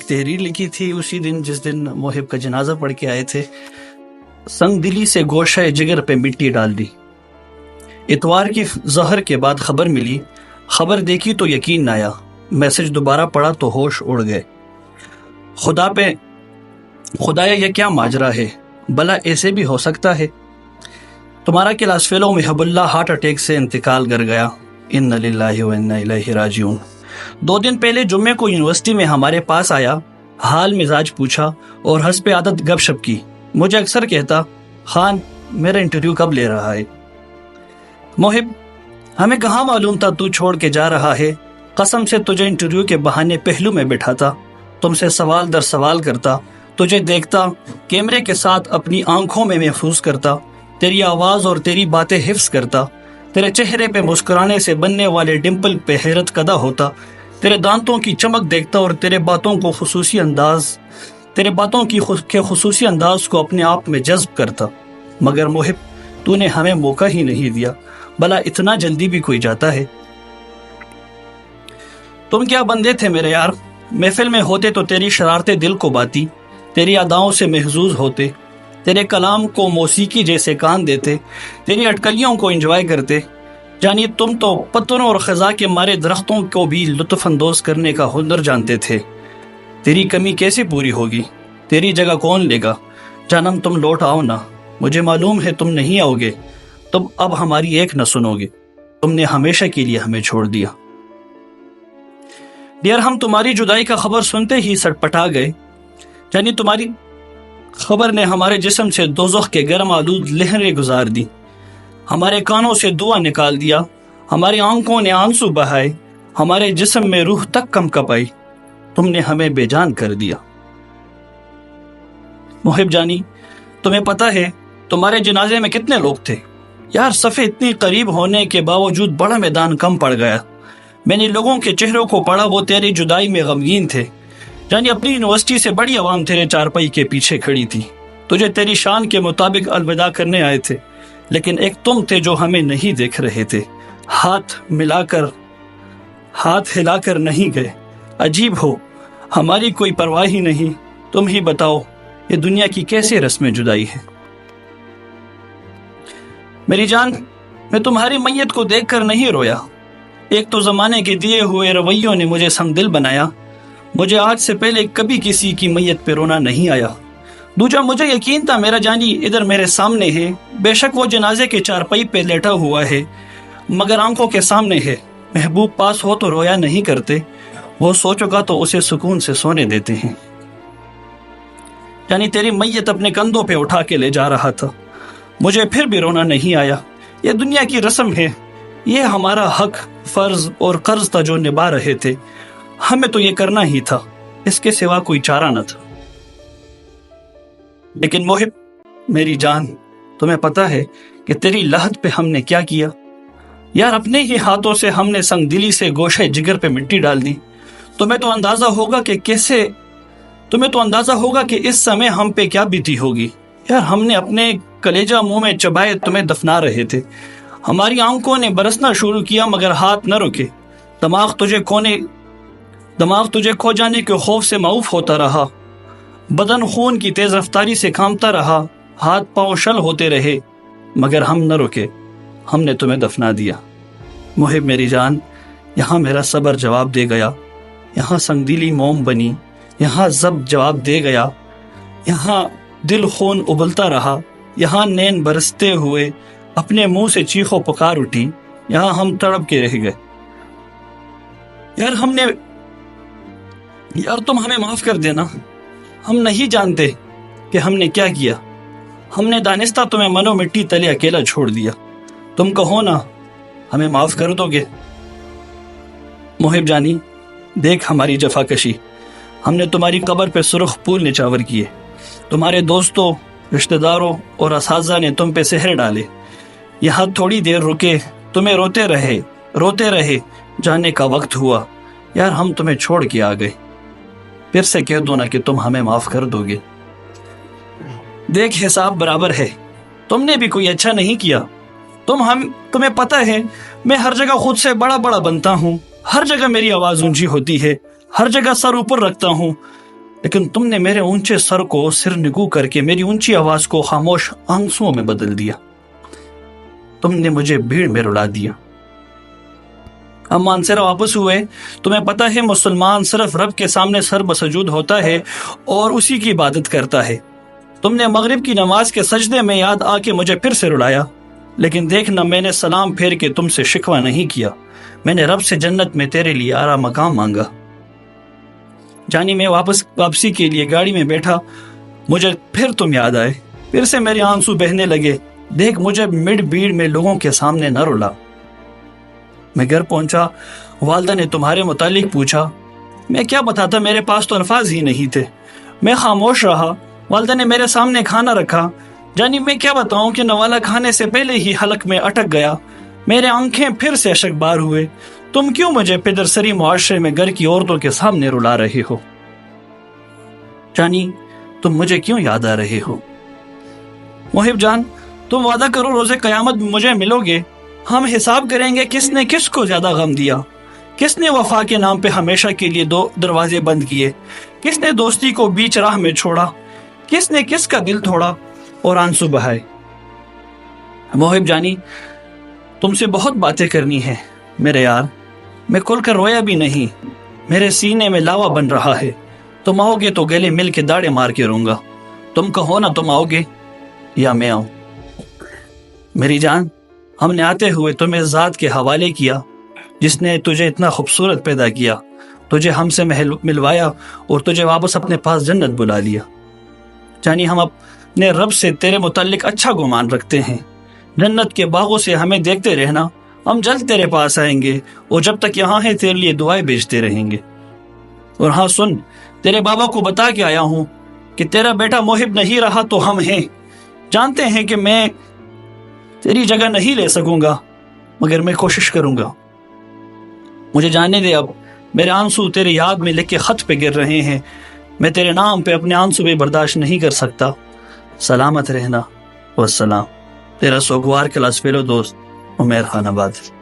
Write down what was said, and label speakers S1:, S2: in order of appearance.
S1: تحریر لکھی تھی اسی دن جس دن محب کا جنازہ پڑھ کے آئے تھے. سنگ دلی سے گوشہ جگر پہ مٹی ڈال دی. اتوار کی ظہر کے بعد خبر ملی. خبر دیکھی تو یقین نہ آیا. میسج دوبارہ پڑھا تو ہوش اڑ گئے. خدایا یہ کیا ماجرا ہے؟ بھلا ایسے بھی ہو سکتا ہے؟ تمہارا کلاس فیلو محب اللہ ہارٹ اٹیک سے انتقال کر گیا. ان للہ و انا الیہ راجعون. 2 دن پہلے جمعے کو یونیورسٹی میں ہمارے پاس آیا. حال مزاج پوچھا اور حسب عادت گپ شپ کی. مجھے اکثر کہتا، خان میرا انٹرویو کب لے رہا ہے؟ محب، ہمیں کہاں معلوم تھا تو چھوڑ کے جا رہا ہے. قسم سے تجھے انٹرویو کے بہانے پہلو میں بٹھاتا، تم سے سوال در سوال کرتا، تجھے دیکھتا، کیمرے کے ساتھ اپنی آنکھوں میں محفوظ کرتا، تیری آواز اور تیری باتیں حفظ کرتا، تیرے چہرے پہ مسکرانے سے بننے والے ڈمپل پہ حیرت کدا ہوتا، تیرے دانتوں کی چمک دیکھتا اور تیرے باتوں کے خصوصی انداز کو اپنے آپ میں جذب کرتا. مگر محب، تو نے ہمیں موقع ہی نہیں دیا. بھلا اتنا جلدی بھی کوئی جاتا ہے؟ تم کیا بندے تھے میرے یار. محفل میں ہوتے تو تیری شرارتیں دل کو باتی، تیری اداؤں سے محظوظ ہوتے، تیرے کلام کو موسیقی جیسے کان دیتے، تیری اٹکلیوں کو انجوائے کرتے. جانی تم تو پتھروں اور خزاں کے مارے درختوں کو بھی لطف اندوز کرنے کا ہنر جانتے تھے. تیری کمی کیسے پوری ہوگی؟ تیری جگہ کون لے گا؟ جانم تم لوٹ آؤ نا. مجھے معلوم ہے تم نہیں آؤ گے. تم اب ہماری ایک نہ سنو گے. تم نے ہمیشہ کے لیے ہمیں چھوڑ دیا. ڈیئر، ہم تمہاری جدائی کا خبر سنتے ہی سٹپٹا گئے. یعنی تمہاری خبر نے ہمارے جسم سے دوزخ کے گرم آلود لہریں گزار دی، ہمارے کانوں سے دعا نکال دیا، ہماری آنکھوں نے آنسو بہائے، ہمارے جسم میں روح تک کم کپائی. تم نے ہمیں بے جان کر دیا. محب جانی، تمہیں پتہ ہے تمہارے جنازے میں کتنے لوگ تھے؟ یار، صفیں اتنی قریب ہونے کے باوجود بڑا میدان کم پڑ گیا. میں نے لوگوں کے چہروں کو پڑھا، وہ تیری جدائی میں غمگین تھے. یعنی اپنی یونیورسٹی سے بڑی عوام تیرے چارپائی کے پیچھے کھڑی تھی، تجھے تیری شان کے مطابق الوداع کرنے آئے تھے. لیکن ایک تم تھے جو ہمیں نہیں دیکھ رہے تھے. ہاتھ ہلا کر نہیں گئے. عجیب ہو، ہماری کوئی پرواہ ہی نہیں. تم ہی بتاؤ یہ دنیا کی کیسے رسم جدائی ہے؟ میری جان، میں تمہاری میت کو دیکھ کر نہیں رویا. ایک تو زمانے کے دیے ہوئے رویوں نے مجھے سنگ دل بنایا. مجھے آج سے پہلے کبھی کسی کی میت پہ رونا نہیں آیا. دوجا، مجھے یقین تھا میرا جانی ادھر میرے سامنے ہے. بے شک وہ جنازے کے چارپائی پہ لیٹا ہوا ہے، مگر آنکھوں کے سامنے ہے. محبوب پاس ہو تو رویا نہیں کرتے، وہ سو چکا تو اسے سکون سے سونے دیتے ہیں. یعنی تیری میت اپنے کندھوں پہ اٹھا کے لے جا رہا تھا. مجھے پھر بھی رونا نہیں آیا. یہ دنیا کی رسم ہے، یہ ہمارا حق، فرض اور قرض تھا جو نبھا رہے تھے. ہمیں تو یہ کرنا ہی تھا، اس کے سوا کوئی چارہ نہ تھا. لیکن محب، میری جان، تمہیں پتہ ہے کہ تیری لحد پہ ہم نے کیا کیا؟ یار، اپنے ہی ہاتھوں سے ہم نے سنگ دلی سے گوشہ جگر پہ مٹی ڈال دی. تمہیں تو اندازہ ہوگا کہ اس سمے ہم پہ کیا بیتی ہوگی. یار، ہم نے اپنے کلیجہ منہ میں چبائے تمہیں دفنا رہے تھے. ہماری آنکھوں نے برسنا شروع کیا مگر ہاتھ نہ رکے. دماغ تجھے کھو جانے کے خوف سے معوف ہوتا رہا. بدن خون کی تیز رفتاری سے کامتا رہا. ہاتھ پاؤں شل ہوتے رہے مگر ہم نہ رکے. ہم نے تمہیں دفنا دیا. محب میری جان، یہاں میرا صبر جواب دے گیا، یہاں سنگ دلی موم بنی، یہاں ضبط جواب دے گیا، یہاں دل خون ابلتا رہا، یہاں نین برستے ہوئے اپنے منہ سے چیخو پکار اٹھی، یہاں ہم تڑپ کے رہ گئے. یار تم ہمیں معاف کر دینا. ہم نہیں جانتے کہ ہم نے کیا کیا. ہم نے دانستہ تمہیں منو مٹی تلے اکیلا چھوڑ دیا. تم کہو نا ہمیں معاف کر دو گے. محب جانی، دیکھ ہماری جفا کشی. ہم نے تمہاری قبر پہ سرخ پھول نچاور کیے. تمہارے دوستوں، رشتہ داروں اور اساتذہ نے تم پہ سحر ڈالے. یہاں تھوڑی دیر رکے، تمہیں روتے رہے جانے کا وقت ہوا. یار، ہم تمہیں چھوڑ کے آ گئے. پھر سے کہہ دو نا کہ تم ہمیں معاف کر دو گے. دیکھ، حساب برابر ہے. تم نے بھی کوئی اچھا نہیں کیا. تمہیں پتہ ہے میں ہر جگہ خود سے بڑا بنتا ہوں. ہر جگہ میری آواز اونچی ہوتی ہے. ہر جگہ سر اوپر رکھتا ہوں، لیکن تم نے میرے اونچے سر کو سر نگو کر کے میری اونچی آواز کو خاموش آنسوؤں میں بدل دیا۔ تم نے مجھے بھیڑ میں رلا دیا۔ ہم مانسیرا واپس ہوئے۔ تمہیں پتہ ہے مسلمان صرف رب کے سامنے سر بسجود ہوتا ہے اور اسی کی عبادت کرتا ہے۔ تم نے مغرب کی نماز کے سجدے میں یاد آ کے مجھے پھر سے رلایا، لیکن دیکھنا میں نے سلام پھیر کے تم سے شکوہ نہیں کیا، میں نے رب سے جنت میں تیرے لیے آرا مقام مانگا۔ جانی میں واپسی کے لیے گاڑی میں بیٹھا، مجھے پھر تم یاد آئے، پھر سے میرے آنسو بہنے لگے۔ دیکھ مجھے مڈ بھیڑ میں لوگوں کے سامنے نہ رلا۔ میں گھر پہنچا، والدہ نے تمہارے متعلق پوچھا۔ میں کیا بتاتا، میرے پاس تو الفاظ ہی نہیں تھے۔ میں خاموش رہا۔ والدہ نے میرے سامنے کھانا رکھا۔ جانی میں کیا بتاؤں کہ نوالا کھانے سے پہلے ہی حلق میں اٹک گیا۔ میرے آنکھیں پھر سے اشک بار ہوئے۔ تم کیوں مجھے پدرسری معاشرے میں گھر کی عورتوں کے سامنے رلا رہے ہو؟ جانی تم مجھے کیوں یاد آ رہے ہو؟ محب جان، تم وعدہ کرو روز قیامت مجھے ملو گے، ہم حساب کریں گے کس نے کس کو زیادہ غم دیا، کس نے وفا کے نام پہ ہمیشہ کے لیے 2 دروازے بند کیے، کس نے دوستی کو بیچ راہ میں چھوڑا، کس نے کس کا دل توڑا اور آنسو بہائے۔ محب جانی تم سے بہت باتیں کرنی ہیں میرے یار، میں کھل کر رویا بھی نہیں، میرے سینے میں لاوا بن رہا ہے۔ تم آؤ گے تو گلے مل کے داڑے مار کے روں گا۔ تم کہو نا تم آؤ گے یا میں آؤں۔ میری جان، ہم نے آتے ہوئے تمہیں ذات کے حوالے کیا جس نے تجھے اتنا خوبصورت پیدا کیا، تجھے ہم سے ملوایا اور تجھے واپس اپنے پاس جنت بلا لیا۔ جانی ہم اپنے رب سے تیرے متعلق اچھا گمان رکھتے ہیں، جنت کے باغوں سے ہمیں دیکھتے رہنا، ہم جلد تیرے پاس آئیں گے اور جب تک یہاں ہیں تیرے لیے دعائیں بھیجتے رہیں گے۔ اور ہاں سن، تیرے بابا کو بتا کے آیا ہوں کہ تیرا بیٹا محب نہیں رہا تو ہم ہیں، جانتے ہیں کہ میں تیری جگہ نہیں لے سکوں گا مگر میں کوشش کروں گا۔ مجھے جانے دے، اب میرے آنسو تیرے یاد میں لکھ کے خط پہ گر رہے ہیں، میں تیرے نام پہ اپنے آنسو بھی برداشت نہیں کر سکتا۔ سلامت رہنا، والسلام۔ تیرا سوگوار کلاس فیلو دوست عمیر خان آباد۔